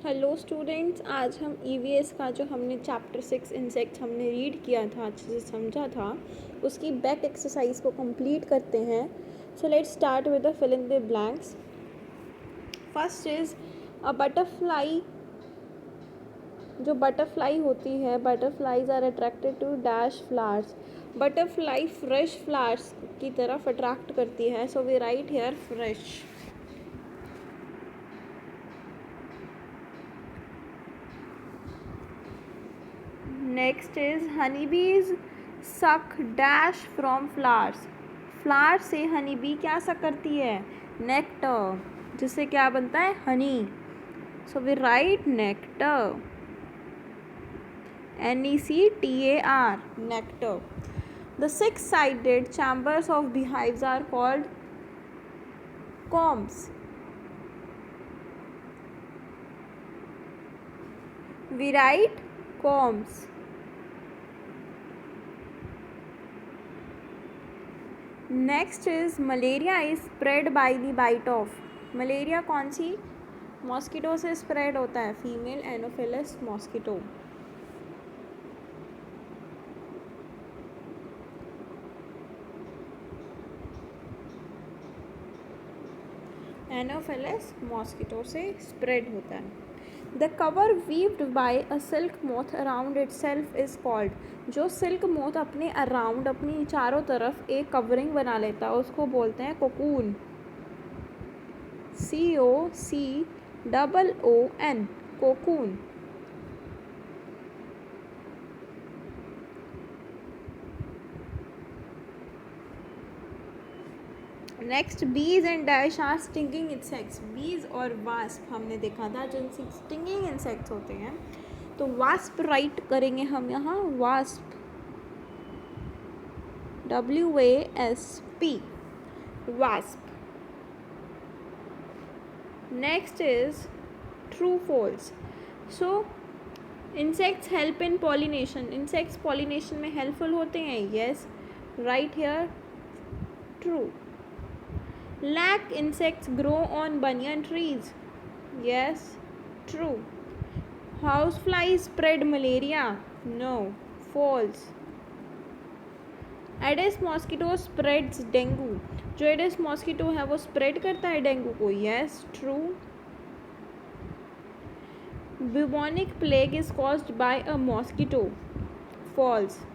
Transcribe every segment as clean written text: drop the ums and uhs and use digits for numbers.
Hello students, आज हम EVS का जो हमने चैप्टर 6 इंसेक्ट्स हमने रीड किया था, अच्छे से समझा था, उसकी बैक एक्सरसाइज को कंप्लीट करते हैं. So let's start with the fill in the blanks. First is a butterfly. जो बटरफ्लाई होती है, butterflies are attracted to dash flowers. Butterfly fresh flowers की तरफ अट्रैक्ट करती है. So we write here fresh. Next is honey bees suck dash from flowers. Flower से honey bee क्या सक करती है? नेक्टर, जिससे क्या बनता है? Honey. So we write nectar. NECTAR, nectar. The six-sided chambers of beehives are called combs. We write combs. Next is malaria is spread by the bite of. Malaria कौन सी मॉस्किटो से स्प्रेड होता है? Female anopheles mosquito. Anopheles mosquito से spread होता है. The cover weaved by a silk moth around itself is called. जो silk moth अपने अराउंड, अपनी चारों तरफ एक कवरिंग बना लेता है, उसको बोलते हैं cocoon. COCOON, cocoon. Next, bees and dash are stinging insects. Bees और वास्प हमने देखा था, जो स्टिंगिंग इंसेक्ट्स होते हैं. तो वास्प राइट करेंगे हम यहाँ, wasp, WASP, wasp. Next is true false. So insects help in pollination. Insects pollination में हेल्पफुल होते हैं. Yes, write here true. Lac insects grow on banyan trees. Yes, true. Houseflies spread malaria. No, false. Aedes mosquito spreads dengue. जो Aedes mosquito है वो spread करता है dengue को. Yes, true. Bubonic plague is caused by a mosquito. False.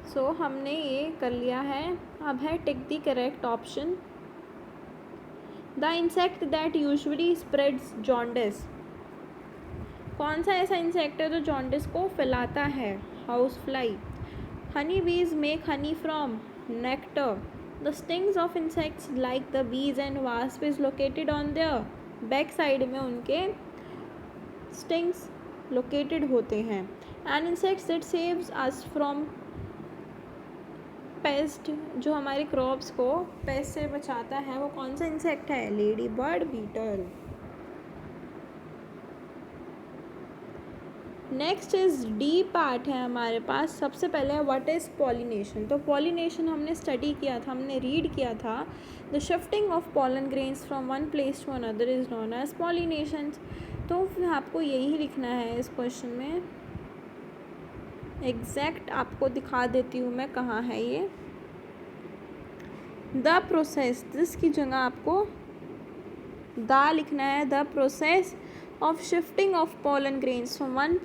सो हमने ये कर लिया है. अब है tick the correct option. The insect that usually spreads jaundice. कौन सा ऐसा इंसेक्ट है जो जॉन्डिस को फैलाता है? House fly. Honey bees make honey from nectar. The stings of insects like the bees and wasp is located on their back side में उनके स्टिंग्स लोकेटेड होते हैं. And insects that saves us from pest, जो हमारे crops को paste से बचाता है, वो कौन सा इंसेक्ट है? Lady bird beetle. Next is D part है हमारे पास. सबसे पहले व्हाट इज पॉलिनेशन. तो पॉलिनेशन हमने स्टडी किया था, हमने रीड किया था. The shifting of pollen grains from one place to another is known as pollination. तो आपको यही लिखना है इस क्वेश्चन में. एग्जैक्ट आपको दिखा देती हूँ मैं कहाँ है ये. द प्रोसेस, दिस की जगह आपको द लिखना है. The process of shifting of pollen grains from one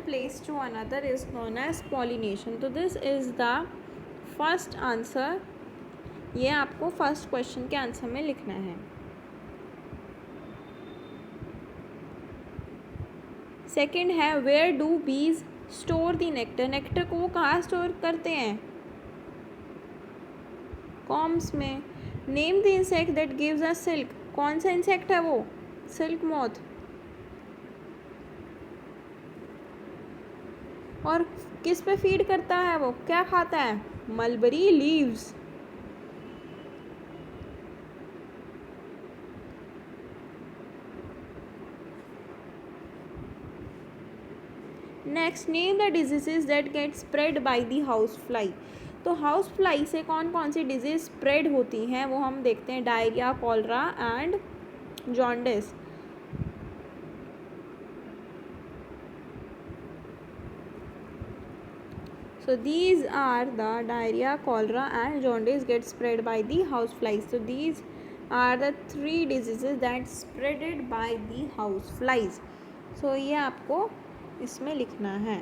place to another is known as pollination. तो this is the first answer. ये आपको फर्स्ट क्वेश्चन के आंसर में लिखना है. सेकेंड है वेयर डू बीज स्टोर द नेक्टर. नेक्टर को वो कहाँ स्टोर करते हैं? कॉम्स में. Name the insect that gives us silk. कौन सा इंसेक्ट है वो? Silk moth. और किस पे फीड करता है वो? क्या खाता है? Mulberry leaves. Next, name the diseases that get spread by the house fly. तो हाउस फ्लाई से कौन कौन सी डिजीज स्प्रेड होती हैं वो हम देखते हैं, diarrhoea, cholera and jaundice. So these are the diarrhea, cholera and jaundice get spread by the house flies. So these are the 3 diseases that spreaded by the house flies. So ये आपको इसमें लिखना है।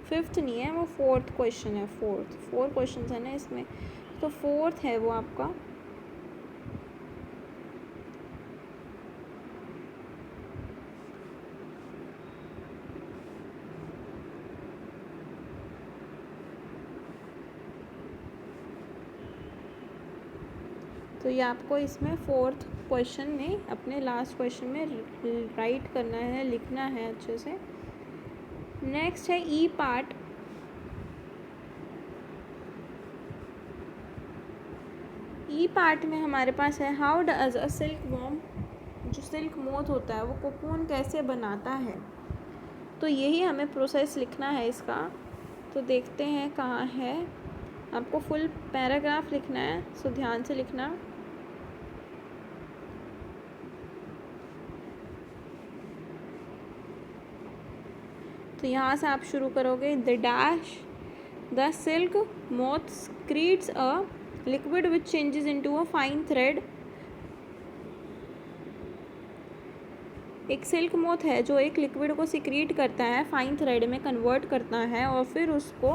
फिफ्थ नहीं है वो, 4th question है। 4 question है ना इसमें, तो 4th है वो आपका। तो ये आपको इसमें 4th क्वेश्चन में अपने लास्ट क्वेश्चन में राइट करना है, लिखना है अच्छे से। नेक्स्ट है ई पार्ट। ई पार्ट में हमारे पास है how does a silk worm, जो सिल्क मोथ होता है वो कोकून कैसे बनाता है। तो यही हमें प्रोसेस लिखना है इसका। तो देखते हैं कहाँ है, आपको फुल पैराग्राफ लिखना है, सो ध्यान से लिखना। तो यहाँ से आप शुरू करोगे, the silk moth secretes a liquid which changes into a fine thread. एक सिल्क मोथ है जो एक लिक्विड को सिक्रीट करता है, फाइन थ्रेड में कन्वर्ट करता है और फिर उसको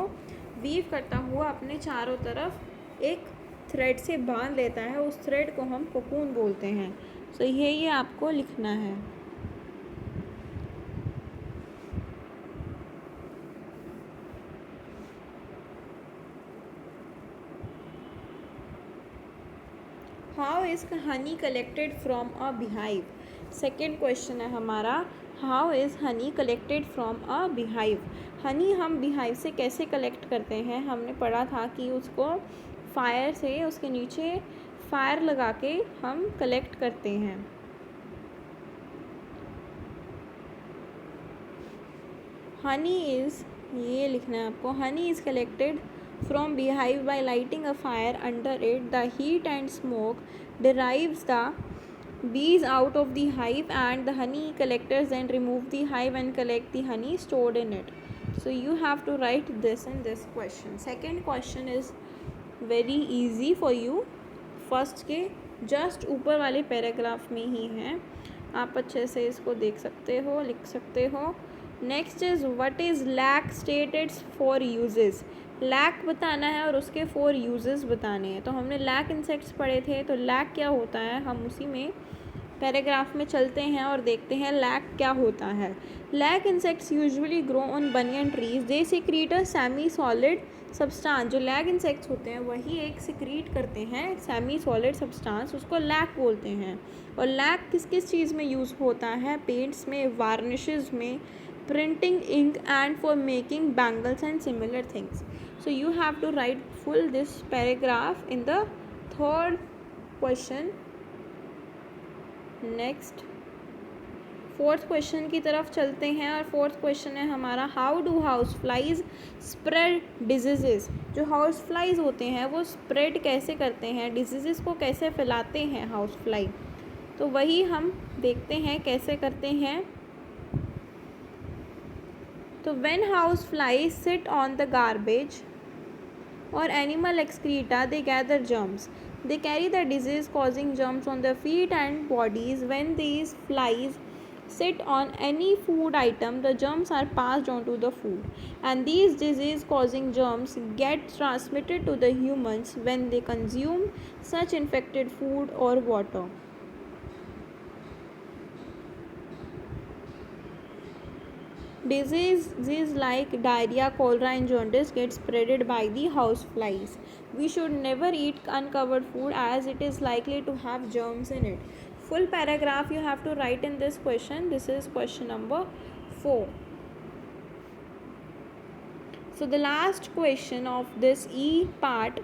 वीव करता हुआ अपने चारों तरफ एक थ्रेड से बांध लेता है। उस थ्रेड को हम कोकून बोलते हैं। सो ये आपको लिखना है। How is Honey collected from a beehive. Second question है हमारा, how is Honey collected from a beehive. Honey हम बीहाइव से कैसे कलेक्ट करते हैं। हमने पढ़ा था कि उसको फायर से, उसके नीचे फायर लगा के हम कलेक्ट करते हैं। हनी इज़, ये लिखना है आपको, Honey is collected from beehive by lighting a fire under it. The heat and smoke derives the bees out of the hive and the honey collectors then remove the hive and collect the honey stored in it. So you have to write this in this question. Second question is very easy for you. First के just ऊपर वाले paragraph में ही है, आप अच्छे से इसको देख सकते हो, लिख सकते हो। Next is what is lac stated for uses. Lac बताना है और उसके 4 यूजेस बताने हैं। तो हमने लैक इंसेक्ट्स पढ़े थे, तो लैक क्या होता है हम उसी में पैराग्राफ में चलते हैं और देखते हैं लैक क्या होता है। Lac insects usually grow on banyan trees, they secrete a semi solid substance. जो लैक इंसेक्ट्स होते हैं वही एक सिक्रीट करते हैं सेमी सॉलिड सब्सटेंस, उसको लैक बोलते हैं। और लैक किस किस चीज़ में यूज़ होता है, पेंट्स में, वार्निशेस में, printing ink and for making bangles and similar things. So you have to write full this paragraph in the 3rd question. Next 4th question की तरफ चलते हैं और 4th क्वेश्चन है हमारा, how do house flies spread diseases. जो house flies होते हैं वो स्प्रेड कैसे करते हैं, डिजीज़ेस को कैसे फैलाते हैं हाउस फ्लाई। तो वही हम देखते हैं कैसे करते हैं। तो when house flies sit on the garbage or animal excreta, they gather germs. They carry the disease causing germs on their feet and bodies. When these flies sit on any food item, the germs are passed on to the food, and these disease causing germs get transmitted to the humans when they consume such infected food or water. Diseases like diarrhea, cholera and jaundice get spreaded by the house flies. We should never eat uncovered food as it is likely to have germs in it. Full paragraph you have to write in this question. This is question number 4. So the last question of this E part,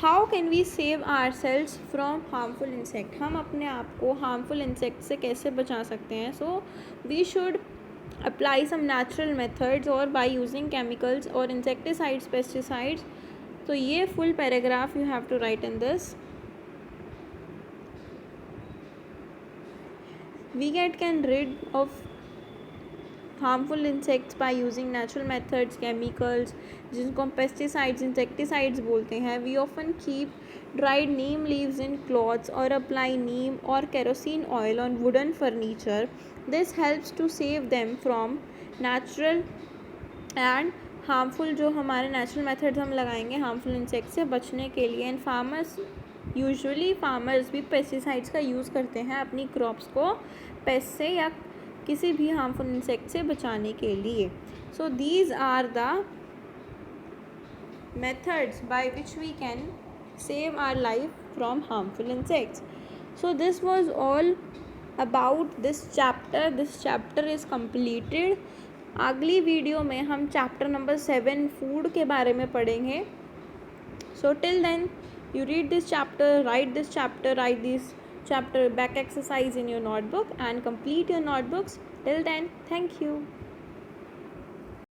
how can we save our cells from harmful insect, हम अपने आप को harmful insect से कैसे बचा सकते हैं. So we should apply some natural methods और बाय यूजिंग केमिकल्स और इंसेक्टिसाइड्स, पेस्टिसाइड्स. तो ये full paragraph you have to write in this. We can rid of harmful insects by using natural methods, chemicals जिनको हम pesticides, insecticides बोलते हैं. We often keep dried neem leaves in cloths or apply neem or kerosene oil on wooden furniture. This helps to save them from natural and harmful, जो हमारे natural methods हम लगाएंगे harmful insects से बचने के लिए. एंड फार्मर्स भी pesticides का यूज़ करते हैं अपनी क्रॉप्स को पेस्ट से या किसी भी हार्मफुल इंसेक्ट से बचाने के लिए. So these are the methods by which we can save our life from harmful insects. So this was all about this chapter. This chapter is completed. अगली वीडियो में हम चैप्टर नंबर 7 फूड के बारे में पढ़ेंगे. So till then you read this chapter, write this chapter back exercise in your notebook and complete your notebooks. Till then, thank you.